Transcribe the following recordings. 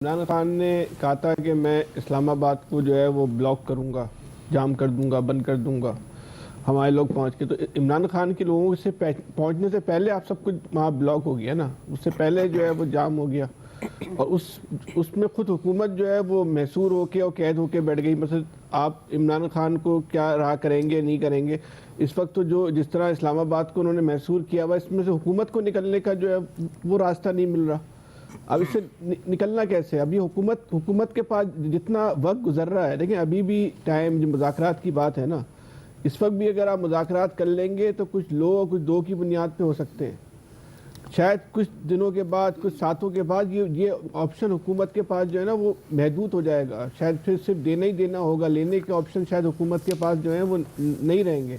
عمران خان نے کہا تھا کہ میں اسلام آباد کو جو ہے وہ بلاک کروں گا، جام کر دوں گا، بند کر دوں گا. ہمارے لوگ پہنچ کے تو عمران خان کے لوگوں سے پہنچنے سے پہلے آپ سب کچھ وہاں بلاک ہو گیا نا، اس سے پہلے جو ہے وہ جام ہو گیا اور اس میں خود حکومت جو ہے وہ محصور ہو کے اور قید ہو کے بیٹھ گئی. مثلا آپ عمران خان کو کیا رہا کریں گے نہیں کریں گے. اس وقت تو جو جس طرح اسلام آباد کو انہوں نے محصور کیا ہوا، اس میں سے حکومت کو نکلنے کا جو ہے وہ راستہ نہیں مل رہا. اب اس سے نکلنا کیسے؟ ابھی حکومت کے پاس جتنا وقت گزر رہا ہے، دیکھیں ابھی بھی ٹائم، جو مذاکرات کی بات ہے نا، اس وقت بھی اگر آپ مذاکرات کر لیں گے تو کچھ لو اور کچھ دو کی بنیاد پہ ہو سکتے ہیں. شاید کچھ دنوں کے بعد، کچھ ساتھوں کے بعد یہ آپشن حکومت کے پاس جو ہے نا وہ محدود ہو جائے گا. شاید پھر صرف دینا ہی دینا ہوگا، لینے کے آپشن شاید حکومت کے پاس جو ہیں وہ نہیں رہیں گے.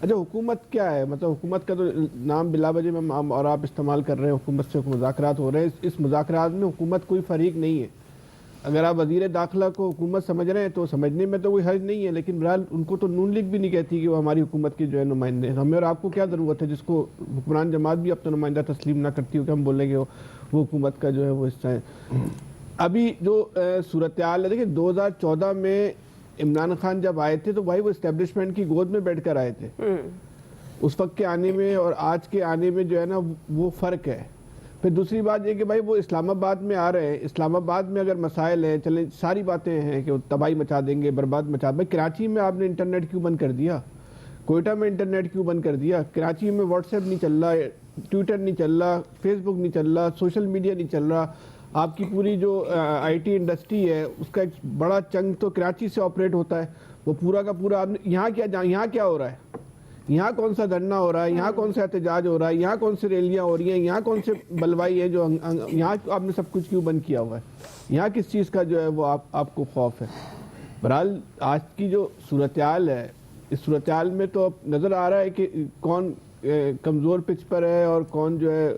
اچھا حکومت کیا ہے؟ مطلب حکومت کا تو نام بلا وجہ میں اور آپ استعمال کر رہے ہیں، حکومت سے مذاکرات ہو رہے ہیں. اس مذاکرات میں حکومت کوئی فریق نہیں ہے. اگر آپ وزیر داخلہ کو حکومت سمجھ رہے ہیں تو سمجھنے میں تو کوئی حرج نہیں ہے، لیکن بہرحال ان کو تو نون لیگ بھی نہیں کہتی کہ وہ ہماری حکومت کے جو ہے نمائندے ہیں. ہمیں اور آپ کو کیا ضرورت ہے جس کو حکمران جماعت بھی اپنا نمائندہ تسلیم نہ کرتی ہو کہ ہم بولیں گے وہ حکومت کا جو ہے وہ حصہ ہے. ابھی جو صورتحال ہے، دیکھیں 2014 میں عمران خان جب آئے تھے تو بھائی وہ اسٹیبلشمنٹ کی گود میں بیٹھ کر آئے تھے. اس وقت کے آنے میں اور آج کے آنے میں جو ہے نا وہ فرق ہے. پھر دوسری بات یہ کہ بھائی وہ اسلام آباد میں آ رہے ہیں، اسلام آباد میں اگر مسائل ہیں، چلیں ساری باتیں ہیں کہ تباہی مچا دیں گے، برباد مچا دیں گے. کراچی میں آپ نے انٹرنیٹ کیوں بند کر دیا؟ کوئٹہ میں انٹرنیٹ کیوں بند کر دیا؟ کراچی میں واٹس ایپ نہیں چل رہا، ٹویٹر نہیں چل رہا، فیس بک نہیں چل رہا، سوشل میڈیا نہیں چل رہا. آپ کی پوری جو آئی ٹی انڈسٹری ہے اس کا ایک بڑا چنک تو کراچی سے آپریٹ ہوتا ہے. وہ پورا کا پورا یہاں کیا ہو رہا ہے؟ یہاں کون سا دھرنا ہو رہا ہے؟ یہاں کون سا احتجاج ہو رہا ہے؟ یہاں کون سی ریلیاں ہو رہی ہیں؟ یہاں کون سے بلوائی ہے جو یہاں آپ نے سب کچھ کیوں بند کیا ہوا ہے؟ یہاں کس چیز کا جو ہے وہ آپ کو خوف ہے؟ بہرحال آج کی جو صورتحال ہے، اس صورتحال میں تو اب نظر آ رہا ہے کہ کون کمزور پچ پر ہے اور کون جو ہے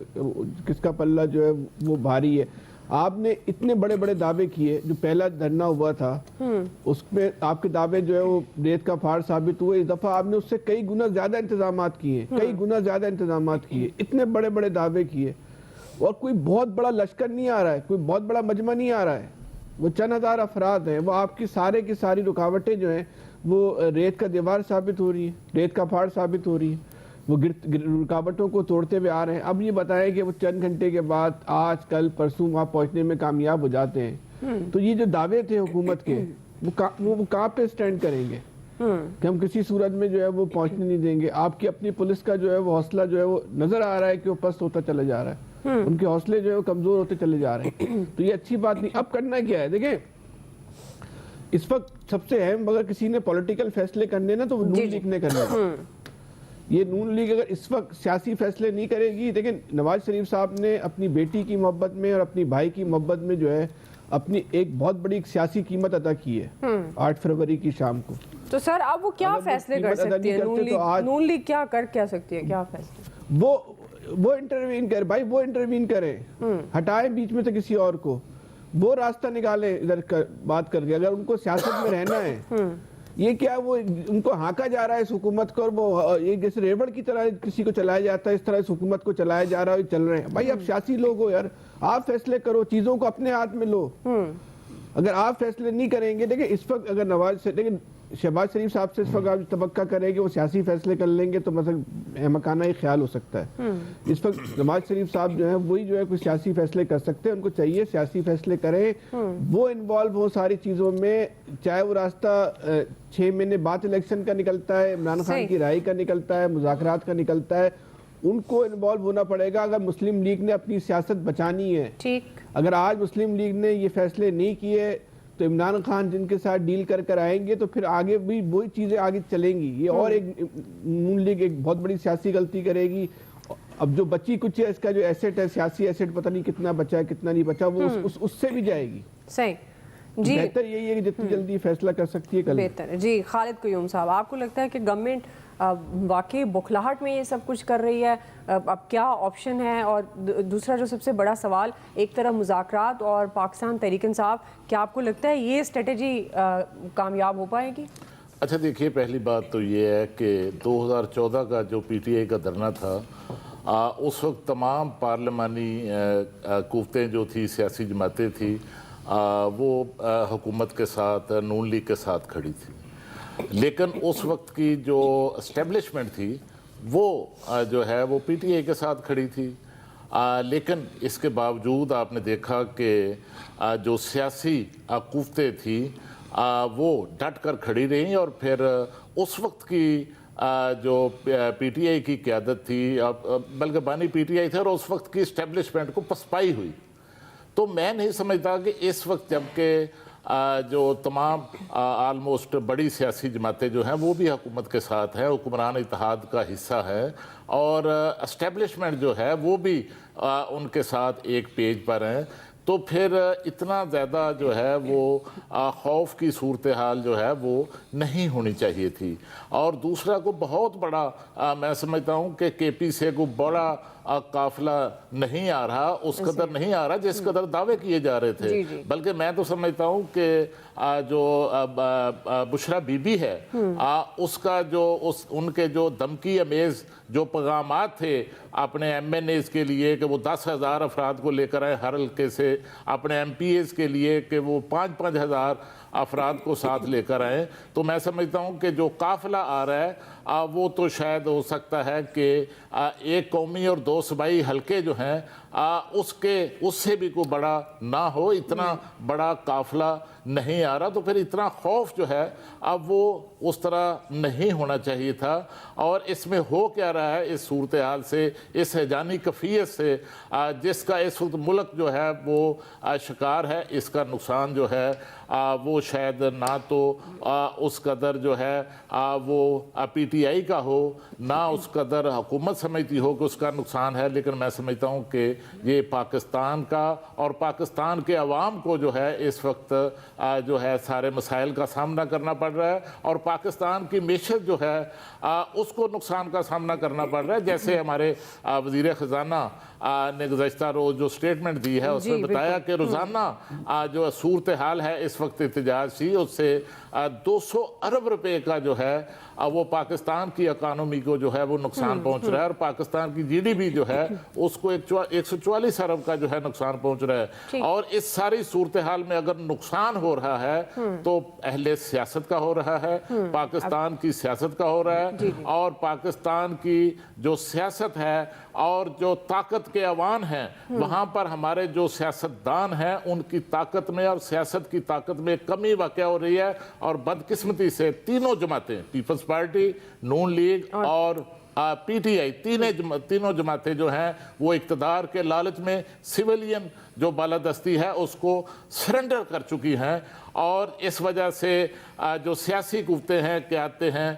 کس کا پلہ جو ہے وہ بھاری ہے. آپ نے اتنے بڑے بڑے دعوے کیے، جو پہلا دھرنا ہوا تھا اس میں آپ کے دعوے جو ہے وہ ریت کا پہاڑ ثابت ہوئے. اس دفعہ آپ نے اس سے کئی گنا زیادہ انتظامات کیے، اتنے بڑے بڑے دعوے کیے اور کوئی بہت بڑا لشکر نہیں آ رہا ہے، کوئی بہت بڑا مجمع نہیں آ رہا ہے. وہ چند ہزار افراد ہیں. وہ آپ کی ساری رکاوٹیں جو ہیں وہ ریت کا دیوار ثابت ہو رہی ہے، ریت کا پہاڑ ثابت ہو رہی ہے. وہ رکاوٹوں کو توڑتے ہوئے آ رہے ہیں. اب یہ بتائیں کہ وہ چند گھنٹے کے بعد آج کل پرسوں وہاں پہنچنے میں کامیاب ہو جاتے ہیں تو یہ جو دعوے تھے حکومت کے وہ کہاں پہ سٹینڈ کریں گے کہ ہم کسی صورت میں جو ہے وہ پہنچنے نہیں دیں گے. آپ کی اپنی پولیس کا جو ہے وہ حوصلہ جو ہے وہ نظر آ رہا ہے کہ وہ پست ہوتا چلا جا رہا ہے، ان کے حوصلے جو ہے وہ کمزور ہوتے چلے جا رہے ہیں. تو یہ اچھی بات نہیں. اب کرنا کیا ہے؟ دیکھیں اس وقت سب سے اہم اگر کسی نے پولیٹیکل فیصلے کرنے نا تو وہ نون لیگ نے کرنا. یہ نون لیگ اگر اس وقت سیاسی فیصلے نہیں کرے گی، دیکھیں نواز شریف صاحب نے اپنی بیٹی کی محبت میں اور اپنی بھائی کی محبت میں جو ہے اپنی ایک بہت بڑی سیاسی قیمت ادا کی ہے 8 فروری کی شام کو. تو سر اب وہ کیا فیصلے کر سکتی ہے نون لیگ کیا کر سکتی ہے؟ کیا فیصلے وہ انٹروین کرے بھائی، وہ انٹروین کرے، ہٹائے بیچ میں سے کسی اور کو، وہ راستہ نکالے ادھر بات کر کے. اگر ان کو سیاست میں رہنا ہے، یہ کیا وہ ان کو ہانکا جا رہا ہے اس حکومت کو، اور وہ یہ جیسے ریوڑ کی طرح کسی کو چلایا جاتا ہے اس طرح اس حکومت کو چلایا جا رہا ہے، چل رہے ہیں. بھائی آپ سیاسی لوگ ہو یار، آپ فیصلے کرو، چیزوں کو اپنے ہاتھ میں لو. اگر آپ فیصلے نہیں کریں گے، دیکھیں اس وقت اگر لیکن شہباز شریف صاحب سے اس وقت آپ توقع کریں کہ وہ سیاسی فیصلے کر لیں گے تو مثلا احمقانہ ہی خیال ہو سکتا ہے. اس وقت نواز شریف صاحب جو ہیں وہی جو ہے کوئی سیاسی فیصلے کر سکتے ہیں. ان کو چاہیے سیاسی فیصلے کریں، وہ انوالو ہو ساری چیزوں میں. چاہے وہ راستہ 6 مہینے بعد الیکشن کا نکلتا ہے، عمران خان کی رہائی کا نکلتا ہے، مذاکرات کا نکلتا ہے، ان کو انوالو ہونا پڑے گا اگر مسلم لیگ نے اپنی سیاست بچانی ہے. اگر آج مسلم لیگ نے یہ فیصلے نہیں کیے تو عمران خان جن کے ساتھ ڈیل کر آئیں گے تو پھر آگے بھی وہی چیزیں آگے چلیں گی. یہ اور ایک نون لیگ ایک بہت بڑی سیاسی غلطی کرے گی. اب جو بچی کچھ ہے اس کا جو ایسٹ ہے، سیاسی ایسٹ پتہ نہیں کتنا بچا ہے کتنا نہیں بچا، وہ اس سے بھی جائے گی. صحیح جی، بہتر یہی ہے کہ جتنی جلدی فیصلہ کر سکتی ہے کل بہتر ہے. جی خالد قیوم صاحب، آپ کو لگتا ہے کہ گورنمنٹ واقعی بکھلاہٹ میں یہ سب کچھ کر رہی ہے؟ اب کیا آپشن ہے؟ اور دوسرا جو سب سے بڑا سوال، ایک طرف مذاکرات اور پاکستان تحریک انصاف، کیا آپ کو لگتا ہے یہ اسٹریٹجی کامیاب ہو پائے گی؟ اچھا دیکھیے، پہلی بات تو یہ ہے کہ 2014 کا جو پی ٹی آئی کا دھرنا تھا، اس وقت تمام پارلیمانی قوتیں جو تھی، سیاسی جماعتیں تھیں، وہ حکومت کے ساتھ نون لیگ کے ساتھ کھڑی تھی، لیکن اس وقت کی جو اسٹیبلشمنٹ تھی وہ جو ہے وہ پی ٹی آئی کے ساتھ کھڑی تھی، لیکن اس کے باوجود آپ نے دیکھا کہ جو سیاسی قوتیں تھیں وہ ڈٹ کر کھڑی رہیں، اور پھر اس وقت کی جو پی ٹی آئی کی قیادت تھی، بلکہ بانی پی ٹی آئی تھے، اور اس وقت کی اسٹیبلشمنٹ کو پسپائی ہوئی۔ تو میں نہیں سمجھتا کہ اس وقت جب کہ جو تمام آلموسٹ بڑی سیاسی جماعتیں جو ہیں وہ بھی حکومت کے ساتھ ہیں، حکمران اتحاد کا حصہ ہے، اور اسٹیبلشمنٹ جو ہے وہ بھی ان کے ساتھ ایک پیج پر ہیں، تو پھر اتنا زیادہ جو ہے وہ خوف کی صورتحال جو ہے وہ نہیں ہونی چاہیے تھی۔ اور دوسرا کو بہت بڑا میں سمجھتا ہوں کہ کے پی سے کو بڑا قافلہ نہیں آ رہا، اس قدر نہیں آ رہا جس قدر دعوے کیے جا رہے تھے، بلکہ میں تو سمجھتا ہوں کہ جو بشرا بی بی ہے اس کا جو ان کے جو دھمکی امیز جو پیغامات تھے اپنے ایم این ایز کے لیے کہ وہ 10,000 افراد کو لے کر آئے ہر حلقے سے، اپنے ایم پی ایز کے لیے کہ وہ 5,000 افراد کو ساتھ لے کر آئیں، تو میں سمجھتا ہوں کہ جو قافلہ آ رہا ہے وہ تو شاید ہو سکتا ہے کہ ایک قومی اور 2 صوبائی حلقے جو ہیں اس سے بھی کوئی بڑا نہ ہو، اتنا بڑا قافلہ نہیں آ رہا، تو پھر اتنا خوف جو ہے اب وہ اس طرح نہیں ہونا چاہیے تھا۔ اور اس میں ہو کیا رہا ہے اس صورتحال سے، اس ہیجانی کیفیت سے جس کا اس وقت ملک جو ہے وہ شکار ہے، اس کا نقصان جو ہے وہ شاید نہ تو اس قدر جو ہے وہ پی ٹی آئی کا ہو، نہ اس قدر حکومت سمجھتی ہو کہ اس کا نقصان ہے، لیکن میں سمجھتا ہوں کہ یہ پاکستان کا اور پاکستان کے عوام کو جو ہے اس وقت جو ہے سارے مسائل کا سامنا کرنا پڑ رہا ہے، اور پاکستان کی معیشت جو ہے اس کو نقصان کا سامنا کرنا پڑ رہا ہے۔ جیسے ہمارے وزیر خزانہ نے گزشتہ روز جو سٹیٹمنٹ دی ہے اس میں بتایا کہ روزانہ جو صورتحال ہے اس وقت احتجاج سی، اس سے 200 ارب روپے کا جو ہے وہ پاکستان کی اکانومی کو جو ہے وہ نقصان پہنچ رہا ہے، اور پاکستان کی جی ڈی پی جو ہے اس کو 144 ارب کا جو ہے نقصان پہنچ رہا ہے۔ اور اس ساری صورتحال میں اگر نقصان ہو رہا ہے تو اہل سیاست کا ہو رہا ہے، پاکستان کی سیاست کا ہو رہا ہے، اور پاکستان کی جو سیاست ہے اور جو طاقت کے عوان ہیں وہاں پر ہمارے جو سیاستدان ہیں ان کی طاقت میں اور سیاست کی طاقت میں کمی واقع ہو رہی ہے، اور بدقسمتی سے تینوں جماعتیں، پیپلز پارٹی، نون لیگ اور پی ٹی آئی، تینوں جماعتیں جو ہیں وہ اقتدار کے لالچ میں سویلین جو بالادستی ہے اس کو سرنڈر کر چکی ہیں، اور اس وجہ سے جو سیاسی قوتیں ہیں قیادتیں ہیں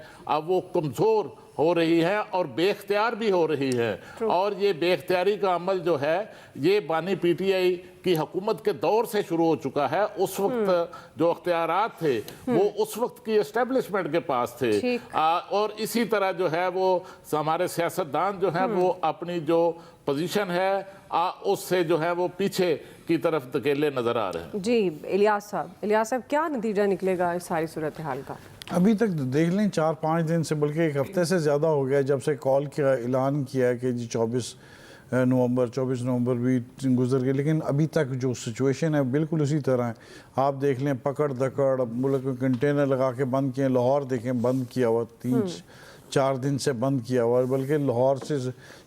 وہ کمزور ہو رہی ہیں اور بے اختیار بھی ہو رہی ہے۔ اور یہ بے اختیاری کا عمل جو ہے یہ بانی پی ٹی آئی کی حکومت کے دور سے شروع ہو چکا ہے۔ اس وقت جو اختیارات تھے وہ اس وقت کی اسٹیبلشمنٹ کے پاس تھے، اور اسی طرح جو ہے وہ ہمارے سیاستدان جو ہیں وہ اپنی جو پوزیشن ہے اس سے جو ہے وہ پیچھے کی طرف دھکیلے نظر آ رہے ہیں۔ جی الیاس صاحب کیا نتیجہ نکلے گا اس ساری صورتحال کا؟ ابھی تک دیکھ لیں 4-5 دن سے، بلکہ ایک ہفتے سے زیادہ ہو گیا جب سے کال کیا، اعلان کیا کہ جی 24 نومبر بھی گزر گئے، لیکن ابھی تک جو سچویشن ہے بالکل اسی طرح ہے۔ آپ دیکھ لیں پکڑ دکڑ، ملک میں کنٹینر لگا کے بند کیے، لاہور دیکھیں بند کیا ہوا 3-4 دن سے بند کیا ہوا، بلکہ لاہور سے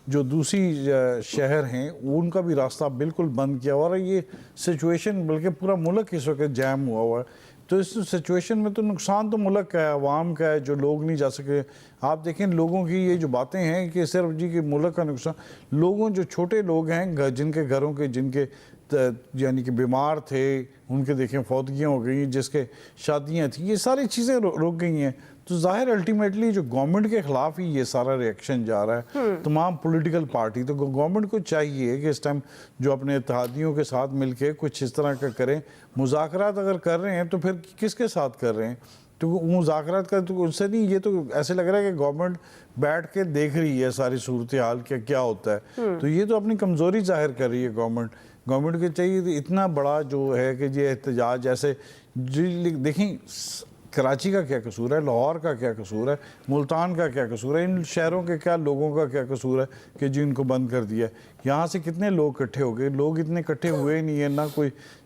جو دوسری شہر ہیں ان کا بھی راستہ بالکل بند کیا ہوا ہے۔ یہ سچویشن بلکہ پورا ملک اس وقت جام ہوا ہوا ہے، تو اس سچویشن میں تو نقصان تو ملک کا ہے، عوام کا ہے، جو لوگ نہیں جا سکے۔ آپ دیکھیں لوگوں کی یہ جو باتیں ہیں کہ صرف جی کہ ملک کا نقصان، لوگوں جو چھوٹے لوگ ہیں جن کے گھروں کے جن کے یعنی کہ بیمار تھے ان کے دیکھیں فوتگیاں ہو گئی، جس کے شادیاں تھیں، یہ ساری چیزیں رک گئی ہیں، تو ظاہر الٹیمیٹلی جو گورنمنٹ کے خلاف ہی یہ سارا ریئیکشن جا رہا ہے، تمام پولیٹیکل پارٹی۔ تو گورنمنٹ کو چاہیے کہ اس ٹائم جو اپنے اتحادیوں کے ساتھ مل کے کچھ اس طرح کا کریں، مذاکرات اگر کر رہے ہیں تو پھر کس کے ساتھ کر رہے ہیں؟ تو مذاکرات کا تو ان سے نہیں، یہ تو ایسے لگ رہا ہے کہ گورنمنٹ بیٹھ کے دیکھ رہی ہے ساری صورتحال کہ کیا ہوتا ہے، تو یہ تو اپنی کمزوری ظاہر کر رہی ہے گورنمنٹ کے چاہیے اتنا بڑا جو ہے کہ یہ احتجاج ایسے دیکھیں کراچی کا کیا قصور ہے، لاہور کا کیا قصور ہے، ملتان کا کیا قصور ہے، ان شہروں کے کیا لوگوں کا کیا قصور ہے کہ جن کو بند کر دیا ہے؟ یہاں سے کتنے لوگ اکٹھے ہو گئے، لوگ اتنے اکٹھے ہوئے نہیں ہیں، نہ کوئی